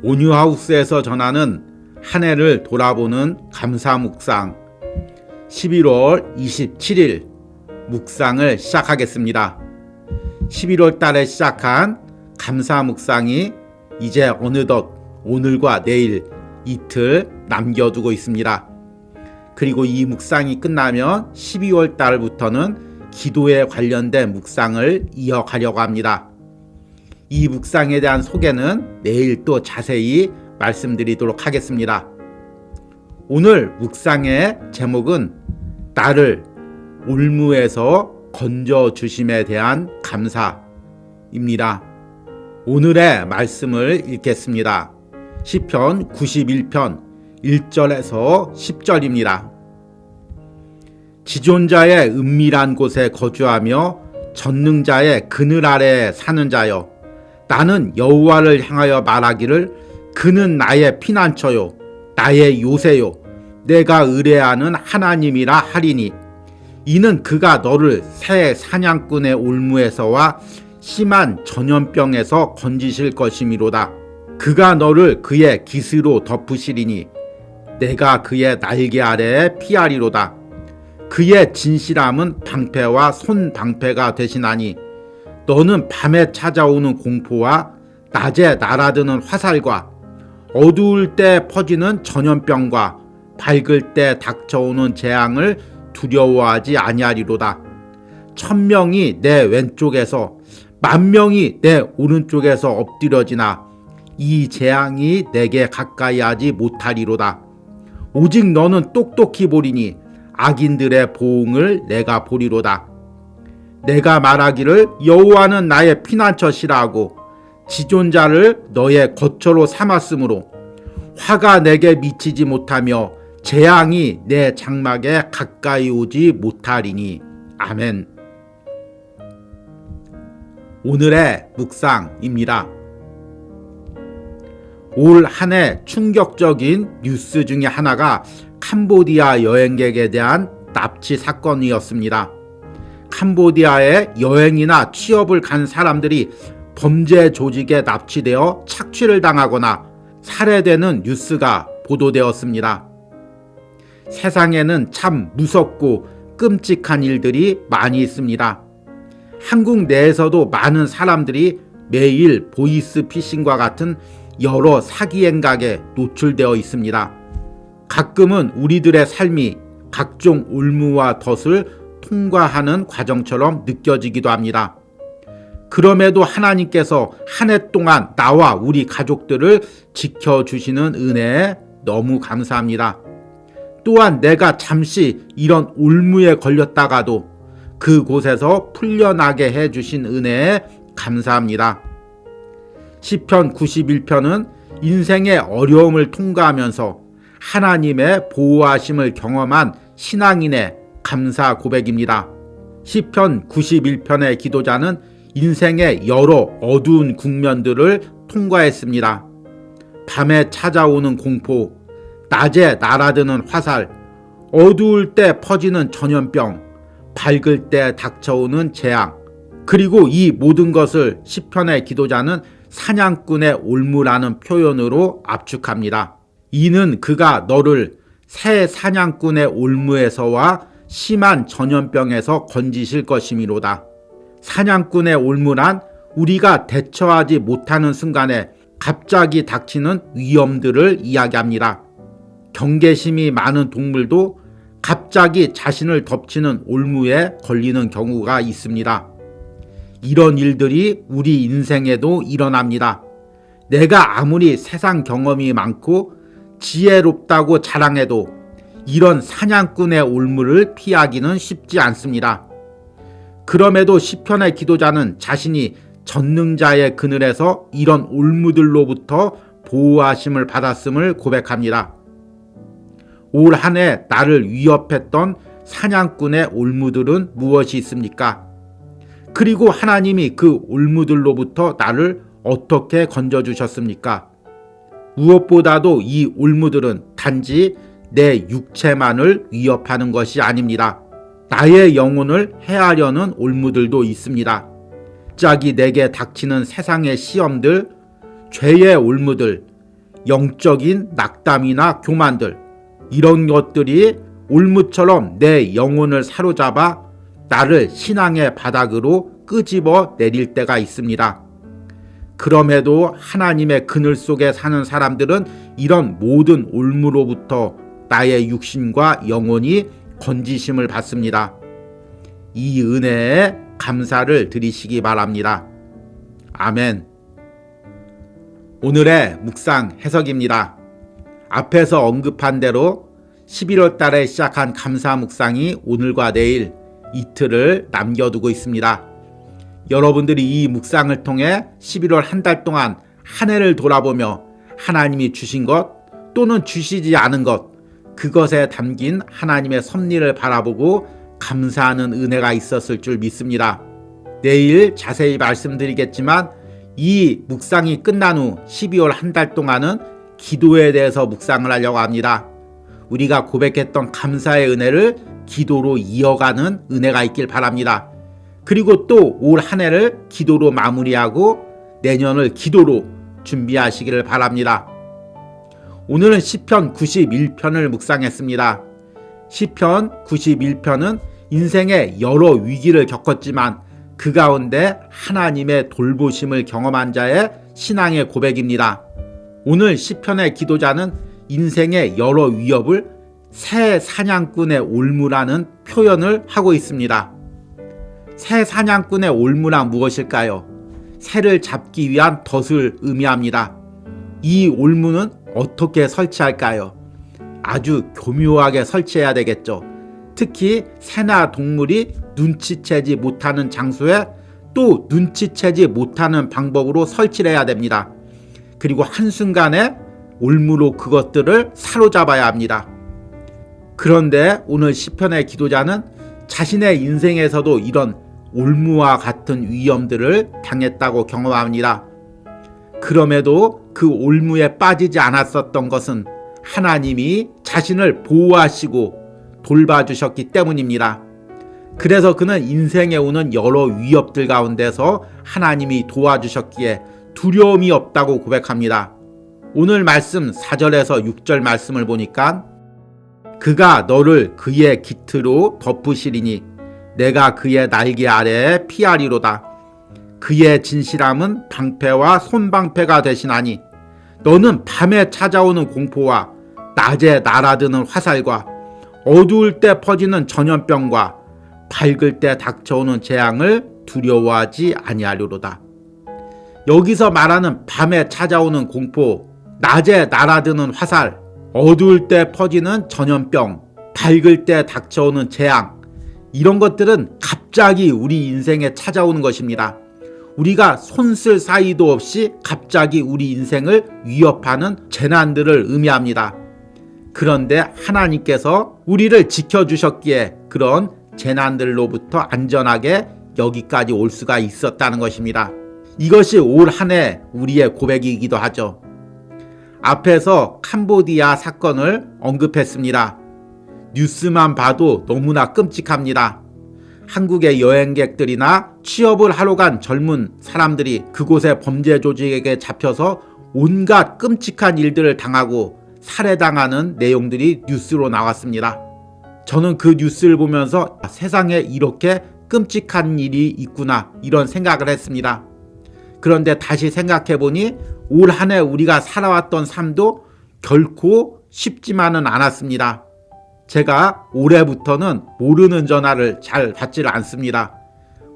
온유하우스에서 전하는 한 해를 돌아보는 감사 묵상 11월 27일 묵상을 시작하겠습니다. 11월 달에 시작한 감사 묵상이 이제 어느덧 오늘과 내일 이틀 남겨두고 있습니다. 그리고 이 묵상이 끝나면 12월 달부터는 기도에 관련된 묵상을 이어가려고 합니다. 이 묵상에 대한 소개는 내일 또 자세히 말씀드리도록 하겠습니다. 오늘 묵상의 제목은 나를 올무에서 건져주심에 대한 감사입니다. 오늘의 말씀을 읽겠습니다. 시편 91편 1절에서 10절입니다. 지존자의 은밀한 곳에 거주하며 전능자의 그늘 아래에 사는 자여, 나는 여호와를 향하여 말하기를 그는 나의 피난처요 나의 요새요 내가 의뢰하는 하나님이라 하리니, 이는 그가 너를 새 사냥꾼의 올무에서와 심한 전염병에서 건지실 것이미로다. 그가 너를 그의 깃으로 덮으시리니 내가 그의 날개 아래에 피하리로다. 그의 진실함은 방패와 손방패가 되시나니 너는 밤에 찾아오는 공포와 낮에 날아드는 화살과 어두울 때 퍼지는 전염병과 밝을 때 닥쳐오는 재앙을 두려워하지 아니하리로다. 1000명이 내 왼쪽에서 10,000명이 내 오른쪽에서 엎드려지나 이 재앙이 내게 가까이 하지 못하리로다. 오직 너는 똑똑히 보리니 악인들의 보응을 내가 보리로다. 내가 말하기를 여호와는 나의 피난처시라 하고 지존자를 너의 거처로 삼았으므로 화가 내게 미치지 못하며 재앙이 내 장막에 가까이 오지 못하리니. 아멘. 오늘의 묵상입니다. 올 한 해 충격적인 뉴스 중에 하나가 캄보디아 여행객에 대한 납치 사건이었습니다. 캄보디아에 여행이나 취업을 간 사람들이 범죄 조직에 납치되어 착취를 당하거나 살해되는 뉴스가 보도되었습니다. 세상에는 참 무섭고 끔찍한 일들이 많이 있습니다. 한국 내에서도 많은 사람들이 매일 보이스피싱과 같은 여러 사기 행각에 노출되어 있습니다. 가끔은 우리들의 삶이 각종 올무와 덫을 통과하는 과정처럼 느껴지기도 합니다. 그럼에도 하나님께서 한 해 동안 나와 우리 가족들을 지켜주시는 은혜에 너무 감사합니다. 또한 내가 잠시 이런 올무에 걸렸다가도 그곳에서 풀려나게 해주신 은혜에 감사합니다. 시편 91편은 인생의 어려움을 통과하면서 하나님의 보호하심을 경험한 신앙인의 감사 고백입니다. 시편 91편의 기도자는 인생의 여러 어두운 국면들을 통과했습니다. 밤에 찾아오는 공포, 낮에 날아드는 화살, 어두울 때 퍼지는 전염병, 밝을 때 닥쳐오는 재앙, 그리고 이 모든 것을 시편의 기도자는 사냥꾼의 올무라는 표현으로 압축합니다. 이는 그가 너를 새 사냥꾼의 올무에서와 심한 전염병에서 건지실 것이미로다. 사냥꾼의 올무란 우리가 대처하지 못하는 순간에 갑자기 닥치는 위험들을 이야기합니다. 경계심이 많은 동물도 갑자기 자신을 덮치는 올무에 걸리는 경우가 있습니다. 이런 일들이 우리 인생에도 일어납니다. 내가 아무리 세상 경험이 많고 지혜롭다고 자랑해도 이런 사냥꾼의 올무를 피하기는 쉽지 않습니다. 그럼에도 시편의 기도자는 자신이 전능자의 그늘에서 이런 올무들로부터 보호하심을 받았음을 고백합니다. 올 한 해 나를 위협했던 사냥꾼의 올무들은 무엇이 있습니까? 그리고 하나님이 그 올무들로부터 나를 어떻게 건져주셨습니까? 무엇보다도 이 올무들은 단지 내 육체만을 위협하는 것이 아닙니다. 나의 영혼을 해하려는 올무들도 있습니다. 갑자기 내게 닥치는 세상의 시험들, 죄의 올무들, 영적인 낙담이나 교만들, 이런 것들이 올무처럼 내 영혼을 사로잡아 나를 신앙의 바닥으로 끄집어 내릴 때가 있습니다. 그럼에도 하나님의 그늘 속에 사는 사람들은 이런 모든 올무로부터 나의 육신과 영혼이 건지심을 받습니다. 이 은혜에 감사를 드리시기 바랍니다. 아멘. 오늘의 묵상 해석입니다. 앞에서 언급한 대로 11월 달에 시작한 감사 묵상이 오늘과 내일 이틀을 남겨두고 있습니다. 여러분들이 이 묵상을 통해 11월 한 달 동안 한 해를 돌아보며 하나님이 주신 것 또는 주시지 않은 것, 그것에 담긴 하나님의 섭리를 바라보고 감사하는 은혜가 있었을 줄 믿습니다. 내일 자세히 말씀드리겠지만 이 묵상이 끝난 후 12월 한 달 동안은 기도에 대해서 묵상을 하려고 합니다. 우리가 고백했던 감사의 은혜를 기도로 이어가는 은혜가 있길 바랍니다. 그리고 또 올 한 해를 기도로 마무리하고 내년을 기도로 준비하시기를 바랍니다. 오늘은 시편 91편을 묵상했습니다. 시편 91편은 인생의 여러 위기를 겪었지만 그 가운데 하나님의 돌보심을 경험한 자의 신앙의 고백입니다. 오늘 시편의 기도자는 인생의 여러 위협을 새 사냥꾼의 올무라는 표현을 하고 있습니다. 새 사냥꾼의 올무란 무엇일까요? 새를 잡기 위한 덫을 의미합니다. 이 올무는 어떻게 설치할까요? 아주 교묘하게 설치해야 되겠죠. 특히 새나 동물이 눈치채지 못하는 장소에 또 눈치채지 못하는 방법으로 설치를 해야 됩니다. 그리고 한순간에 올무로 그것들을 사로잡아야 합니다. 그런데 오늘 시편의 기도자는 자신의 인생에서도 이런 올무와 같은 위험들을 당했다고 경험합니다. 그럼에도 그 올무에 빠지지 않았었던 것은 하나님이 자신을 보호하시고 돌봐주셨기 때문입니다. 그래서 그는 인생에 오는 여러 위협들 가운데서 하나님이 도와주셨기에 두려움이 없다고 고백합니다. 오늘 말씀 4절에서 6절 말씀을 보니까 그가 너를 그의 깃으로 덮으시리니 내가 그의 날개 아래에 피하리로다. 그의 진실함은 방패와 손방패가 되시나니 너는 밤에 찾아오는 공포와 낮에 날아드는 화살과 어두울 때 퍼지는 전염병과 밝을 때 닥쳐오는 재앙을 두려워하지 아니하리로다. 여기서 말하는 밤에 찾아오는 공포, 낮에 날아드는 화살, 어두울 때 퍼지는 전염병, 밝을 때 닥쳐오는 재앙, 이런 것들은 갑자기 우리 인생에 찾아오는 것입니다. 우리가 손쓸 사이도 없이 갑자기 우리 인생을 위협하는 재난들을 의미합니다. 그런데 하나님께서 우리를 지켜주셨기에 그런 재난들로부터 안전하게 여기까지 올 수가 있었다는 것입니다. 이것이 올 한 해 우리의 고백이기도 하죠. 앞에서 캄보디아 사건을 언급했습니다. 뉴스만 봐도 너무나 끔찍합니다. 한국의 여행객들이나 취업을 하러 간 젊은 사람들이 그곳의 범죄 조직에게 잡혀서 온갖 끔찍한 일들을 당하고 살해당하는 내용들이 뉴스로 나왔습니다. 저는 그 뉴스를 보면서 세상에 이렇게 끔찍한 일이 있구나 이런 생각을 했습니다. 그런데 다시 생각해보니 올 한 해 우리가 살아왔던 삶도 결코 쉽지만은 않았습니다. 제가 올해부터는 모르는 전화를 잘 받지를 않습니다.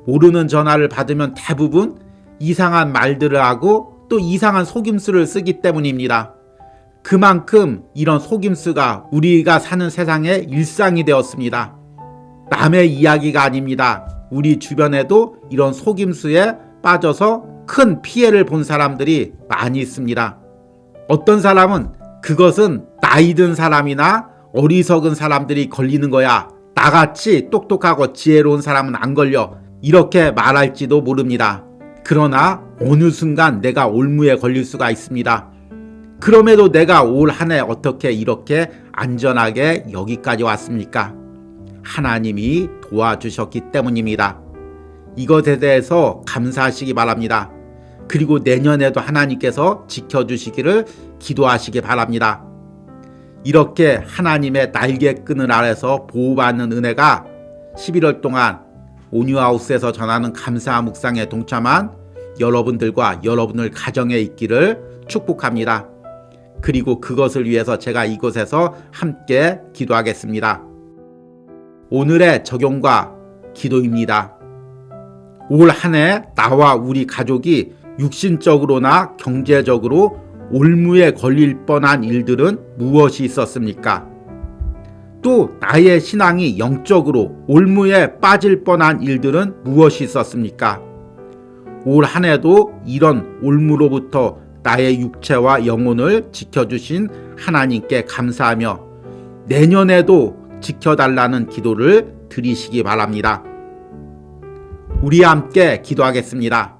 모르는 전화를 받으면 대부분 이상한 말들을 하고 또 이상한 속임수를 쓰기 때문입니다. 그만큼 이런 속임수가 우리가 사는 세상의 일상이 되었습니다. 남의 이야기가 아닙니다. 우리 주변에도 이런 속임수에 빠져서 큰 피해를 본 사람들이 많이 있습니다. 어떤 사람은 그것은 나이 든 사람이나 어리석은 사람들이 걸리는 거야. 나같이 똑똑하고 지혜로운 사람은 안 걸려. 이렇게 말할지도 모릅니다. 그러나 어느 순간 내가 올무에 걸릴 수가 있습니다. 그럼에도 내가 올 한 해 어떻게 이렇게 안전하게 여기까지 왔습니까? 하나님이 도와주셨기 때문입니다. 이것에 대해서 감사하시기 바랍니다. 그리고 내년에도 하나님께서 지켜주시기를 기도하시기 바랍니다. 이렇게 하나님의 날개끈을 아래서 보호받는 은혜가 11월 동안 온유하우스에서 전하는 감사 묵상에 동참한 여러분들과 여러분의 가정에 있기를 축복합니다. 그리고 그것을 위해서 제가 이곳에서 함께 기도하겠습니다. 오늘의 적용과 기도입니다. 올 한 해 나와 우리 가족이 육신적으로나 경제적으로 올무에 걸릴 뻔한 일들은 무엇이 있었습니까? 또 나의 신앙이 영적으로 올무에 빠질 뻔한 일들은 무엇이 있었습니까? 올 한 해도 이런 올무로부터 나의 육체와 영혼을 지켜주신 하나님께 감사하며 내년에도 지켜달라는 기도를 드리시기 바랍니다. 우리 함께 기도하겠습니다.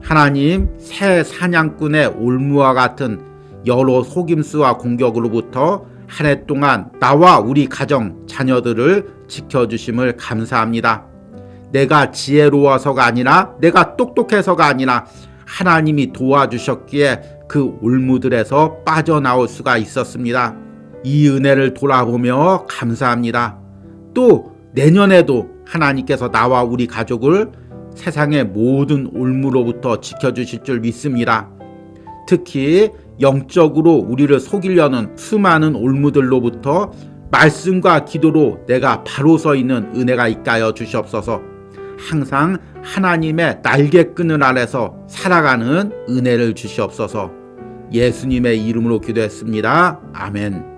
하나님, 새 사냥꾼의 올무와 같은 여러 속임수와 공격으로부터 한 해 동안 나와 우리 가정, 자녀들을 지켜주심을 감사합니다. 내가 지혜로워서가 아니라 내가 똑똑해서가 아니라 하나님이 도와주셨기에 그 올무들에서 빠져나올 수가 있었습니다. 이 은혜를 돌아보며 감사합니다. 또 내년에도 하나님께서 나와 우리 가족을 세상의 모든 올무로부터 지켜주실 줄 믿습니다. 특히 영적으로 우리를 속이려는 수많은 올무들로부터 말씀과 기도로 내가 바로 서 있는 은혜가 있게 하여 주시옵소서. 항상 하나님의 날개끈을 아래서 살아가는 은혜를 주시옵소서. 예수님의 이름으로 기도했습니다. 아멘.